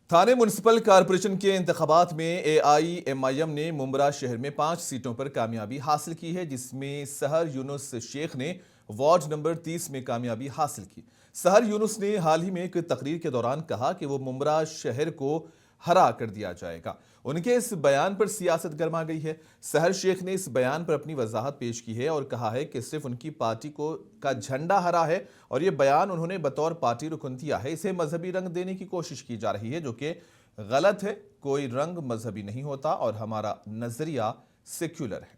थाने municipal corporation के इंतखाबात में एआईएमआईएम ने मुंब्रा शहर में 5 सीटों पर कामयाबी हासिल की है, जिसमें सहर यूनुस शेख ने वार्ड नंबर 30 में कामयाबी हासिल की। सहर यूनुस ने हाल ही में एक तकरीर के दौरान कहा कि वो मुंब्रा शहर को हरा कर दिया जाएगा। उनके इस बयान पर सियासत गर्मा गई है। सहर शेख ने इस बयान पर अपनी वजाहत पेश की है और कहा है कि सिर्फ उनकी पार्टी को का झंडा हरा है और ये बयान उन्होंने बतौर पार्टी रुकन दिया है। इसे मजहबी रंग देने की कोशिश की जा रही है, जो कि गलत है। कोई रंग मजहबी नहीं होता और हमारा नजरिया सेक्युलर है।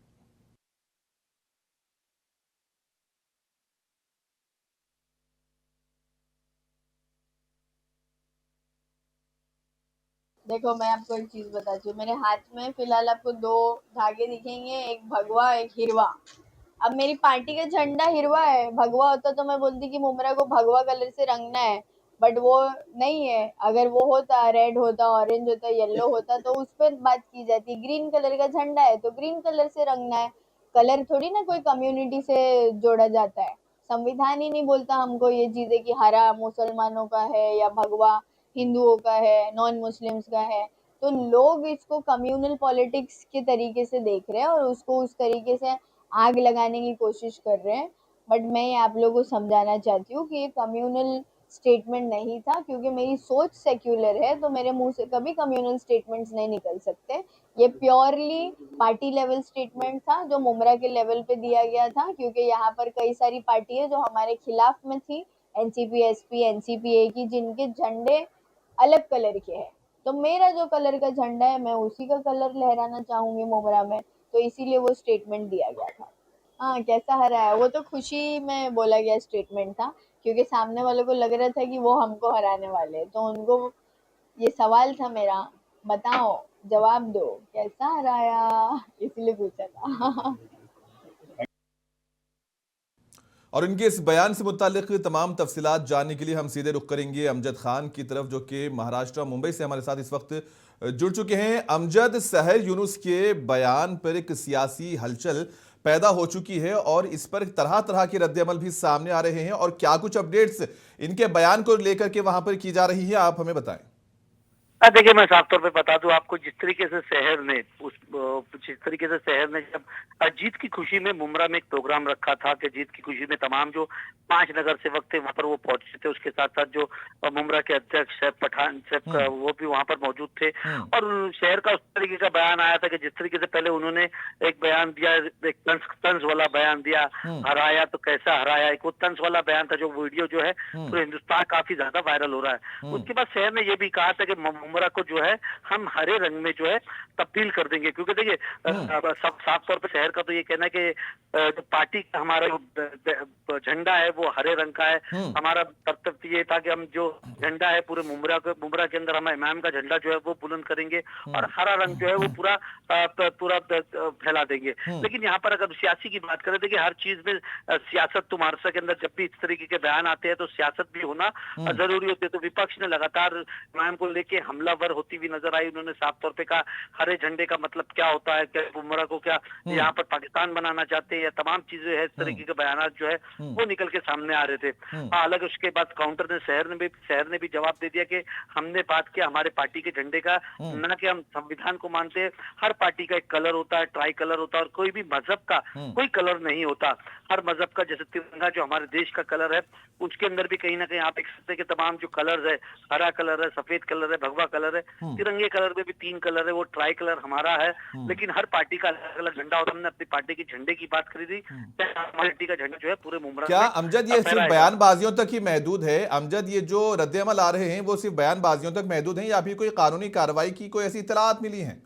देखो, मैं आपको एक चीज बताती हूँ। मेरे हाथ में फिलहाल आपको दो धागे दिखेंगे, एक भगवा एक हिरवा। अब मेरी पार्टी का झंडा हिरवा है, भगवा होता तो मैं बोलती कि मुमरा को भगवा कलर से रंगना है, बट वो नहीं है। अगर वो होता, रेड होता, ऑरेंज होता, येलो होता, तो उस पर बात की जाती। ग्रीन कलर का झंडा है तो ग्रीन कलर से रंगना है। कलर थोड़ी ना कोई कम्युनिटी से जोड़ा जाता है। संविधान ही नहीं बोलता हमको ये चीजें कि हरा मुसलमानों का है या भगवा हिंदुओं का है, नॉन मुस्लिम्स का है। तो लोग इसको कम्युनल पॉलिटिक्स के तरीके से देख रहे हैं और उसको उस तरीके से आग लगाने की कोशिश कर रहे हैं। बट मैं आप लोगों को समझाना चाहती हूँ कि ये कम्युनल स्टेटमेंट नहीं था, क्योंकि मेरी सोच सेक्युलर है, तो मेरे मुंह से कभी कम्युनल स्टेटमेंट्स नहीं निकल सकते। ये प्योरली पार्टी लेवल स्टेटमेंट था जो मुमरा के लेवल पे दिया गया था, क्योंकि यहाँ पर कई सारी पार्टी है जो हमारे खिलाफ में थी, एनसीपी, एसपी, एनसीपीए की, जिनके झंडे अलग कलर के हैं। तो मेरा जो कलर का झंडा है, मैं उसी का कलर लहराना चाहूंगी मुमरा में। तो इसीलिए वो स्टेटमेंट दिया गया था। हाँ, कैसा हराया, वो तो खुशी में बोला गया स्टेटमेंट था, क्योंकि सामने वालों को लग रहा था कि वो हमको हराने वाले हैं। तो उनको ये सवाल था मेरा, बताओ, जवाब दो, कैसा हराया, इसलिए पूछा था। और इनके इस बयान से मुतालिक तमाम तफसीलात जानने के लिए हम सीधे रुख करेंगे अमजद खान की तरफ, जो कि महाराष्ट्र मुंबई से हमारे साथ इस वक्त जुड़ चुके हैं। अमजद, सहर यूनुस के बयान पर एक सियासी हलचल पैदा हो चुकी है और इस पर तरह तरह के रद्द-ए-अमल भी सामने आ रहे हैं, और क्या कुछ अपडेट्स इनके बयान को लेकर के वहां पर की जा रही है, आप हमें बताएं। देखिए, मैं साफ तौर पे बता दूं आपको, जिस तरीके से शहर ने जब जीत की खुशी में मुमरा में एक प्रोग्राम रखा था कि जीत की खुशी में तमाम जो 5 नगर सेवक थे वहां पर वो पहुंचे थे, उसके साथ साथ जो मुमरा के अध्यक्ष सैफ पठान सैफ वो भी वहां पर मौजूद थे। और शहर का उस तरीके का बयान आया था कि जिस तरीके से पहले उन्होंने एक बयान दिया, एक तंज वाला बयान दिया, हराया तो कैसा हराया, एक वो तंज वाला बयान था, जो वीडियो जो है पूरे हिंदुस्तान काफी ज्यादा वायरल हो रहा है। उसके बाद शहर ने ये भी कहा था कि मुमरा को जो है हम हरे रंग में जो है तब्दील कर देंगे, क्योंकि देखिए सब साफ तौर पे शहर का तो ये कहना है कि जो पार्टी का हमारा जो झंडा है वो हरे रंग का है। हमारा कर्तव्य ये था कि हम जो झंडा है पूरे मुमरा के अंदर हम इमाम का झंडा जो है वो बुलंद करेंगे और हरा रंग जो है वो पूरा फैला देंगे। लेकिन यहाँ पर अगर सियासी की बात करें, देखिए हर चीज में सियासत तो महाराष्ट्र के अंदर जब भी इस तरीके के बयान आते हैं तो सियासत भी होना जरूरी होती है। तो विपक्ष ने लगातार इमाम को लेके हमलावर होती हुई नजर आई। उन्होंने साफ तौर पे कहा हरे झंडे का मतलब क्या होता है, क्या मुमरा को क्या यहाँ पर पाकिस्तान बनाना चाहते हैं, या तमाम चीजें है, इस तरीके के बयान जो है वो निकल के सामने आ रहे थे। अलग उसके बाद काउंटर ने शहर ने भी जवाब दे दिया कि हमने बात किया हमारे पार्टी के झंडे का, न कि हम संविधान को मानते हैं। हर पार्टी का एक कलर होता है, ट्राई कलर होता है, और कोई भी मजहब का कोई कलर नहीं होता। हर मजहब का, जैसे तिरंगा जो हमारे देश का कलर है, उसके अंदर भी कहीं ना कहीं आप देख सकते हैं कि तमाम जो कलर है, हरा कलर है, सफेद कलर है, भगवा कलर है, तिरंगे कलर में भी 3 कलर है, वो ट्राई कलर हमारा है। लेकिन हर पार्टी का अलग अलग झंडा होता है। हमने अपनी पार्टी के झंडे की बात करी थी, हमारी पार्टी का झंडा जो है पूरे मुमरा क्या में अमजद ये सिर्फ फहराएगा। बयानबाजियों तक ही महदूद है? अमजद, ये जो रद्द-ए-अमल आ रहे हैं वो सिर्फ बयानबाजियों तक महदूद हैं या भी कोई कानूनी कार्रवाई की कोई ऐसी इत्तलात मिली है?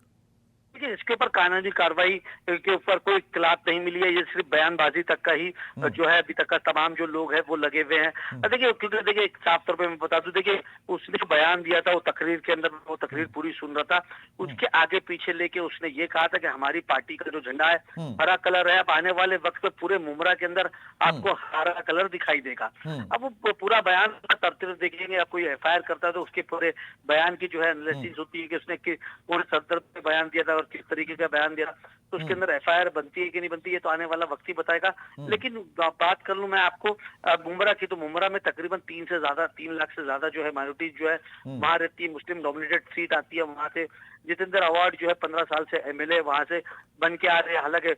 देखिए, इसके ऊपर कानूनी कार्रवाई के ऊपर कोई इत्तलात नहीं मिली है। ये सिर्फ बयानबाजी तक का ही जो है अभी तक का तमाम जो लोग हैं वो लगे हुए हैं। देखिए, क्योंकि देखिए साफ तौर पे मैं बता दूं, देखिए उसने जो बयान दिया था वो तकरीर के अंदर, वो तकरीर पूरी सुन रहा था, उसके आगे पीछे लेके उसने ये कहा था कि हमारी पार्टी का जो झंडा है हरा कलर है। अब आने वाले वक्त में पूरे मुमरा के अंदर आपको हरा कलर दिखाई देगा। अब वो पूरा बयान तरतीब देखेंगे, अब कोई एफआईआर करता है तो उसके पूरे बयान की जो है एनालिसिस होती है कि उसने कौन संदर्भ में बयान दिया था और किस तरीके का बयान दिया, तो उसके अंदर एफआईआर बनती है कि नहीं बनती, ये तो आने वाला वक्त ही बताएगा। लेकिन बात कर लूं मैं आपको मुमरा की, तो मुमरा में तकरीबन 3 लाख से ज्यादा जो है माइनॉरिटी जो है वहां रहती है, मुस्लिम डोमिनेटेड सीट आती है वहां से। जितेंद्र अवार्ड जो है 15 साल से एमएलए वहां से बन के आ रहे हैं। हालांकि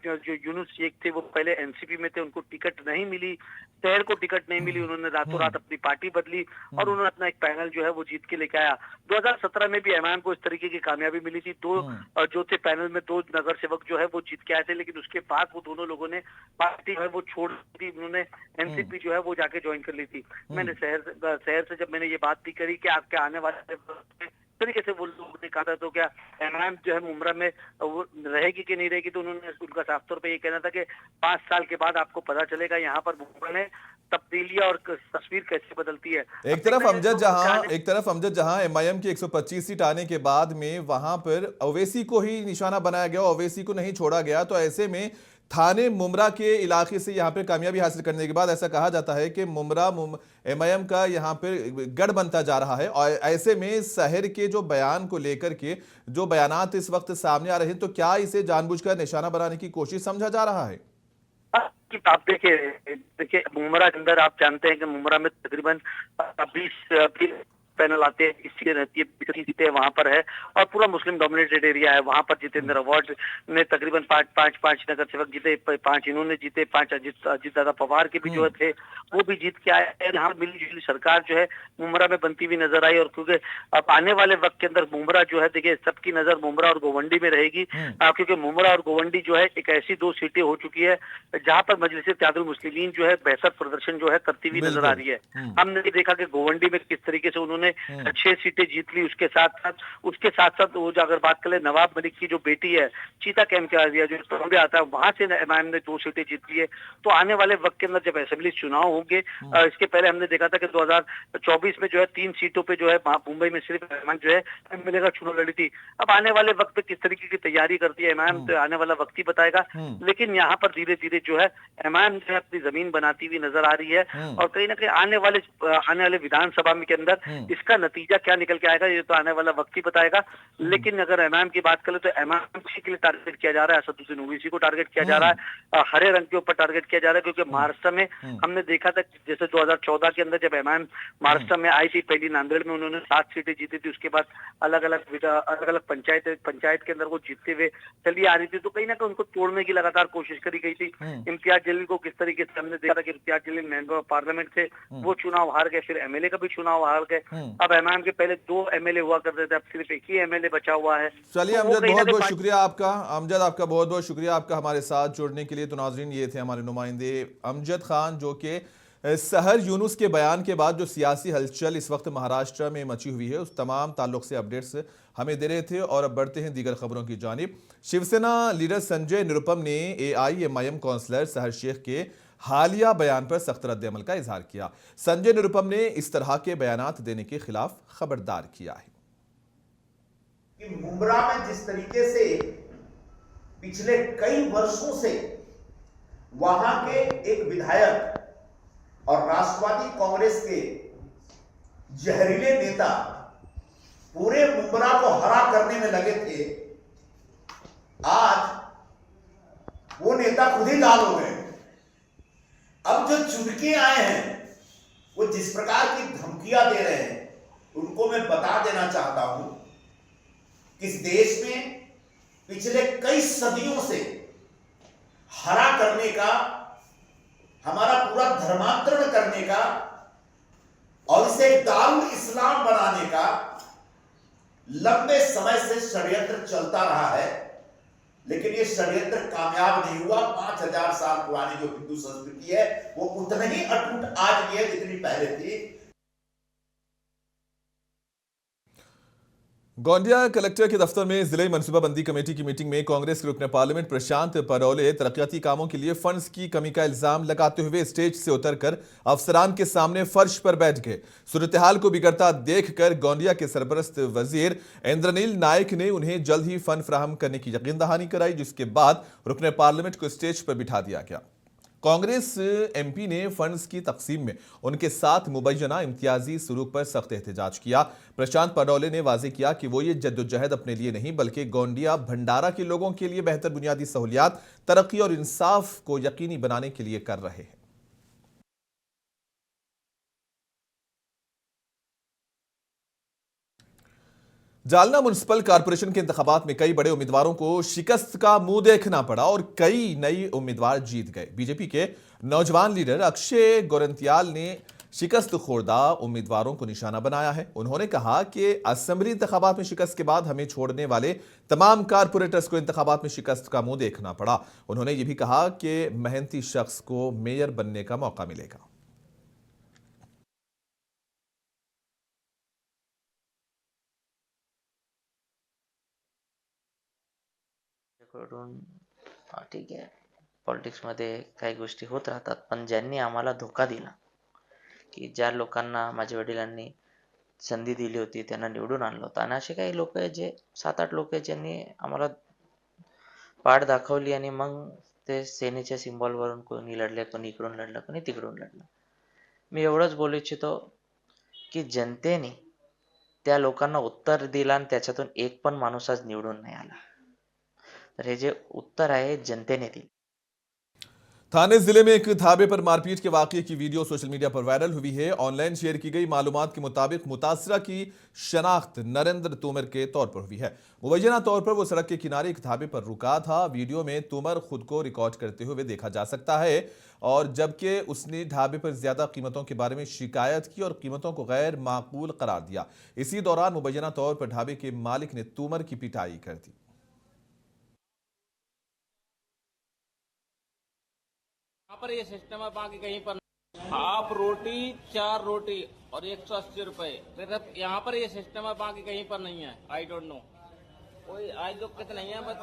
जो यूनुस शेख थे वो पहले एनसीपी में थे, उनको टिकट नहीं मिली, शहर को टिकट नहीं मिली, उन्होंने रातों रात अपनी पार्टी बदली और उन्होंने अपना एक पैनल जो है वो जीत के लेके आया। 2017 में भी एमआईएम को इस तरीके की कामयाबी मिली थी, जो थे पैनल में 2 नगर सेवक जो है वो जीत के आए थे, लेकिन उसके बाद वो दोनों लोगों ने पार्टी जो है वो छोड़ दी, उन्होंने एनसीपी जो है वो जाके ज्वाइन कर ली थी। मैंने शहर से जब मैंने ये बात भी करी कि आपके आने वाले तरीके से वो लोगों ने कहा था, तो क्या एमआईएम जो है मुमरा में वो रहेगी कि नहीं रहेगी, तो उन्होंने उनका साफ तौर पे ये कहना था कि 5 साल के बाद आपको पता चलेगा यहाँ पर मुमरा में तब्दीलियां और तस्वीर कैसे बदलती है। एक तरफ अमजद जहां एमआईएम की 125 सीट आने के बाद में वहां पर ओवैसी को ही निशाना बनाया गया, ओवैसी को नहीं छोड़ा गया, तो ऐसे में थाने मुमरा के इलाके से यहां पर कामयाबी हासिल करने के बाद ऐसा कहा जाता है कि मुमरा एमआईएम का यहां पर गढ़ बनता जा रहा है। और ऐसे में शहर के जो बयान को लेकर के जो बयानात इस वक्त सामने आ रहे हैं, तो क्या इसे जानबूझकर निशाना बनाने की कोशिश समझा जा रहा है? आप देखिए मुमरा के अंदर आप जानते हैं कि मुमरा में तकरीबन 20 पैनल आते हैं, सीटें रहती है, 20 सीटें वहां पर है और पूरा मुस्लिम डोमिनेटेड एरिया है। वहां पर जितेंद्र अवार्ड ने तकरीबन 5 नगर सेवक जीते, 5 इन्होंने जीते, 5 अजीत दादा पवार के भी जो थे वो भी जीत के आए। यहाँ मिली जुली सरकार जो है मुमरा में बनती हुई नजर आई। और क्योंकि अब आने वाले वक्त के अंदर मुमरा जो है, देखिए सबकी नजर मुमरा और गोवंडी में रहेगी, क्योंकि मुमरा और गोवंडी जो है एक ऐसी 2 सीटें हो चुकी है जहाँ पर मजलिस इत्तेहादुल मुस्लिमीन जो है बेहतर प्रदर्शन जो है करती हुई नजर आ रही है। हमने देखा कि गोवंडी में किस तरीके से उन्होंने 6 सीटें जीत ली। उसके साथ साथ वो जो अगर बात करें नवाब मलिक की जो बेटी है चीता कैंप के एरिया जो टोंडे आता है, वहां से एमआईएम ने 2 सीटें जीत ली है। तो आने वाले वक्त के अंदर जब असेंबली चुनाव होंगे, इसके पहले हमने देखा था कि 2024 में जो है 3 सीटों पे जो है मुंबई में सिर्फ एमआईएम जो है एमएलए का चुनाव लड़ी थी। अब आने वाले वक्त पे किस तरीके की तैयारी करती है एमआईएम, तो आने वाला वक्त ही बताएगा। लेकिन यहाँ पर धीरे धीरे जो है एमआईएम जो है अपनी जमीन बनाती हुई नजर आ रही है और कहीं ना कहीं आने वाले विधानसभा में के अंदर इसका नतीजा क्या निकल के आएगा, ये तो आने वाला वक्त ही बताएगा। लेकिन अगर एमआईएम की बात करें तो एमआईएम के लिए टारगेट किया जा रहा है, असदुद्दीन ओवैसी को टारगेट किया जा रहा है, हरे रंग के ऊपर टारगेट किया जा रहा है। क्योंकि महाराष्ट्र में हमने देखा था जैसे 2014 के अंदर जब एमआईएम महाराष्ट्र में आई थी, पहली नांदेड़ में उन्होंने 7 सीटें जीती थी, उसके बाद अलग अलग पंचायत के अंदर वो जीतते हुए चली आ रही थी। तो कहीं ना कहीं उनको तोड़ने की लगातार कोशिश करी गई थी। इम्तियाज जलील को किस तरीके से हमने देखा था कि Imtiaz Jaleel member of parliament थे, वो चुनाव हार गए, फिर एमएलए का भी चुनाव हार गए। अब एमआईएम के पहले 2 एमएलए हुआ करते थे, अब सिर्फ एक ही एमएलए बचा हुआ है। चलिए अमजद, बहुत बहुत शुक्रिया आपका। अमजद आपका बहुत बहुत शुक्रिया आपका हमारे साथ जुड़ने के लिए। तो नाजरीन, ये थे हमारे नुमाइंदे अमजद खान, जो कि सहर यूनुस के बयान के बाद जो सियासी हलचल इस वक्त महाराष्ट्र में मची हुई है उस तमाम ताल्लुक से अपडेट्स हमें दे रहे थे। और अब बढ़ते हैं दीगर खबरों की जानिब। शिवसेना लीडर संजय निरुपम ने एआईएमआईएम काउंसलर सहर शेख के हालिया बयान पर सख्त रद्द-ए-अमल का इजहार किया। संजय निरुपम ने इस तरह के बयानात देने के खिलाफ खबरदार किया है कि मुमरा में जिस तरीके से पिछले कई वर्षों से वहां के एक विधायक और राष्ट्रवादी कांग्रेस के जहरीले नेता पूरे मुमरा को हरा करने में लगे थे, आज वो नेता खुद ही लाल हो गए। अब जो चुन के आए हैं वो जिस प्रकार की धमकियां दे रहे हैं, उनको मैं बता देना चाहता हूं कि इस देश में पिछले कई सदियों से हरा करने का, हमारा पूरा धर्मांतरण करने का और इसे दारुल इस्लाम बनाने का लंबे समय से षड्यंत्र चलता रहा है। लेकिन ये षड्यंत्र कामयाब नहीं हुआ। 5000 साल पुरानी जो हिंदू संस्कृति है वो उतना ही अटूट आज भी है जितनी पहले थी। गोंदिया कलेक्टर के दफ्तर में जिले मनसूबाबंदी कमेटी की मीटिंग में कांग्रेस के रुकन पार्लियामेंट प्रशांत परोले तरक्याती कामों के लिए फंड्स की कमी का इल्जाम लगाते हुए स्टेज से उतरकर अफसरान के सामने फर्श पर बैठ गए। सूरत हाल को बिगड़ता देखकर गोंदिया के सरपरस्त वजीर इंद्रनील नायक ने उन्हें जल्द ही फंड फराहम करने की यकीन दहानी कराई, जिसके बाद रुकन पार्लियामेंट को स्टेज पर बिठा दिया गया। कांग्रेस एमपी ने फंड्स की तकसीम में उनके साथ मुबैना इम्तियाजी सलूक पर सख्त एहतजाज किया। प्रशांत पडोले ने वाजे किया कि वो ये जद्दोजहद अपने लिए नहीं बल्कि गोंडिया भंडारा के लोगों के लिए बेहतर बुनियादी सहूलियात, तरक्की और इंसाफ को यकीनी बनाने के लिए कर रहे हैं। जालना म्युनिसिपल कॉरपोरेशन के इंतखाबात में कई बड़े उम्मीदवारों को शिकस्त का मुंह देखना पड़ा और कई नए उम्मीदवार जीत गए। बीजेपी के नौजवान लीडर अक्षय गोरंतियाल ने शिकस्त खोरदा उम्मीदवारों को निशाना बनाया है। उन्होंने कहा कि असेंबली इंतखाबात में शिकस्त के बाद हमें छोड़ने वाले तमाम कारपोरेटर्स को इंतखाबात में शिकस्त का मुंह देखना पड़ा। उन्होंने ये भी कहा कि मेहनती शख्स को मेयर बनने का मौका मिलेगा। कडून ठीक आहे, पॉलिटिक्समध्ये काही गोष्टी होत राहतात, पण ज्यांनी आम्हाला धोका दिला की ज्या लोकांना माझ्या वडिलांनी संधी दिली होती त्यांना निवडून आणलं होतं आणि असे काही लोक आहेत जे 7-8 लोक आहेत ज्यांनी आम्हाला पाठ दाखवली आणि मग ते सेनेच्या सिम्बॉलवरून कोणी लढले, कोणी इकडून लढलं, कोणी तिकडून लढलं. मी एवढंच बोलू इच्छितो की जनतेने त्या लोकांना उत्तर दिलं आणि त्याच्यातून एक पण माणूस आज निवडून नाही आला. तर हे जे उत्तर आहे जनतेने दिले. थाने जिले में एक ढाबे पर मारपीट के वाकये की वीडियो सोशल मीडिया पर वायरल हुई है। ऑनलाइन शेयर की गई मालूमात के मुताबिक मुतासरा की शनाख्त नरेंद्र तोमर के तौर पर हुई है। मुबैना तौर पर वो सड़क के किनारे एक ढाबे पर रुका था। वीडियो में तोमर खुद को रिकॉर्ड करते हुए देखा जा सकता है और जबकि उसने ढाबे पर ज्यादा कीमतों के बारे में शिकायत की और कीमतों को गैर माकूल करार दिया। इसी दौरान मुबैना तौर पर ढाबे के मालिक ने तोमर की पिटाई कर दी। यहाँ पर ये सिस्टम है, बाकी कहीं पर हाफ रोटी 4 रोटी और 180 रुपए। सिर्फ यहाँ पर ये सिस्टम है, बाकी कहीं पर नहीं है। आई डोंट नो, कोई आज लोग कितने नहीं है, बस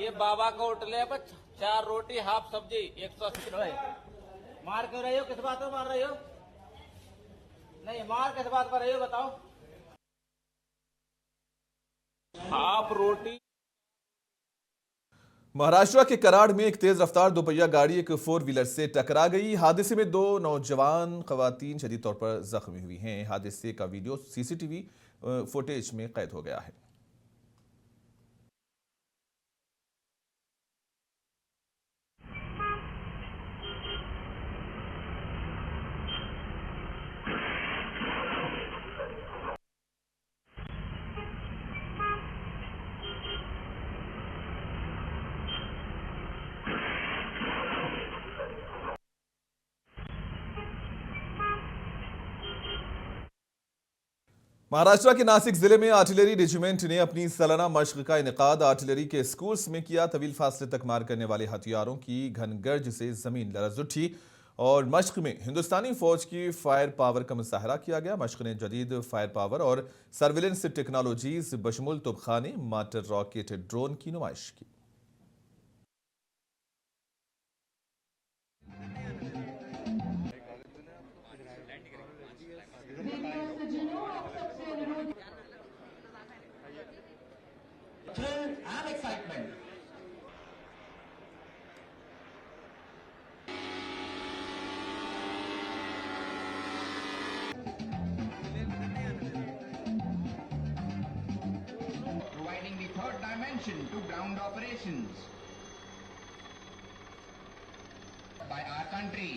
ये बाबा का होटल है, बस 4 रोटी हाफ सब्जी 180 रुपए। मार क्यों रहे हो? किस बात पर मार रहे हो? नहीं, मार किस बात पर रहे हो बताओ? हाफ रोटी। महाराष्ट्र के कराड़ में एक तेज रफ्तार दोपहिया गाड़ी एक 4 व्हीलर से टकरा गई। हादसे में 2 नौजवान खवातीन शदीद तौर पर जख्मी हुई हैं। हादसे का वीडियो सीसीटीवी फुटेज में कैद हो गया है। महाराष्ट्र के नासिक जिले में आर्टिलरी रेजिमेंट ने अपनी सालाना मशक का इनेकाद आर्टिलरी के स्कूल्स में किया। तवील फासले तक मार करने वाले हथियारों की घनगर्ज से जमीन लरज उठी और मशक में हिंदुस्तानी फौज की फायर पावर का मुजाहरा किया गया। मशक ने जदीद फायर पावर और सर्विलेंस टेक्नोलॉजीज बशमुल तोपखाने, माटर रॉकेट, ड्रोन की नुमाइश की। And excitement. Providing the third dimension to ground operations by our country.